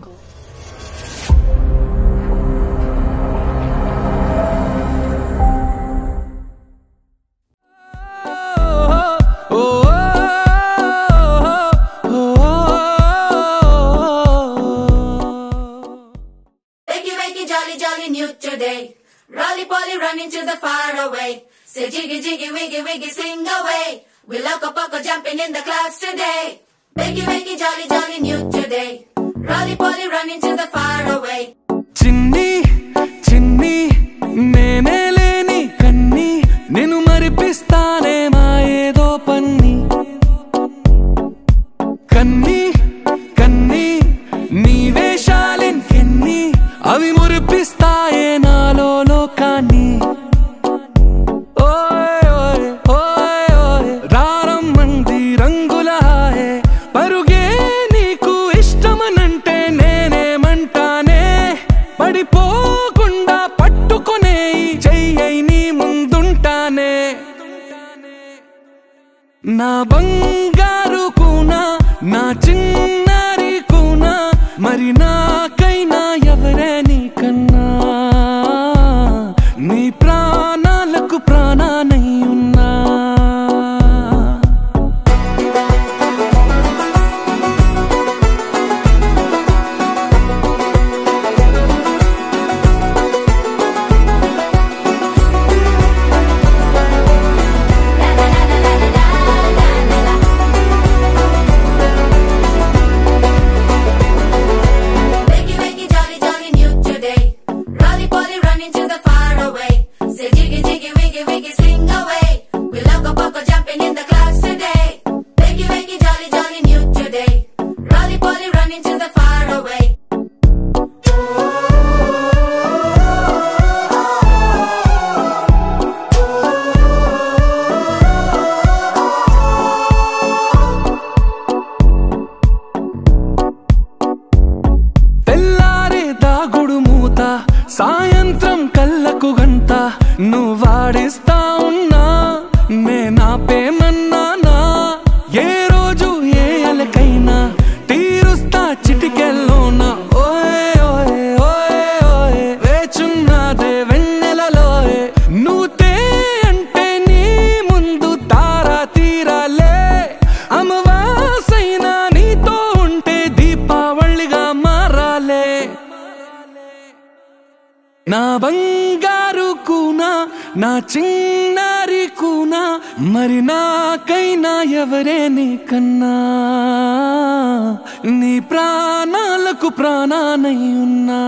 go. Jolly, jolly new today. Rolly poly running to the far away. Say jiggy, jiggy, wiggy, wiggy, sing away. We loco poco jumping in the clouds today. Wiggy, wiggy, jolly, jolly new today. Rolly poly running to the far away. Chinni, chinni, nene leni kanni, nenu maripistane ma edo panni. Kanni, kanni, neeve shalin kenni, avi muripistaye nalo lokani. Oy oy oy oy, raram mandi rangula hai, paruge neeku ishtamanante nene mantane. పడిపోకుండా పట్టుకునే చెయ్యై నీ ముందుంటానే. నా బంగారు కూనా, నా చిన్నారి కూనా, మరి నాకైనా ఎవరే నీకన్నా. నీ ప్రాణాలకు ప్రాణానై ఉన్నా. సాయంత్రం కళ్ళకు గంట నువ్వాడిస్తా ఉన్నా, నేనాపేమన్నానా. ఏ రోజు ఏ అలకైనా తీరుస్తా చిటికెల్లోనా. ఓయ్ ఓయ్ ఓయ్ ఓయ్, వేచున్నదే వెన్నెలలోయే. నువ్వుతే అంటే నీ ముందు తారా తీరాలే. అమవాసైనా నీతో ఉంటే దీపావళిగా మారాలే. నా బంగారు కూనా, నా చిన్నారి కూనా, మరి నాకైనా ఎవరే నీకన్నా. నీ ప్రాణాలకు ప్రాణానై ఉన్నా.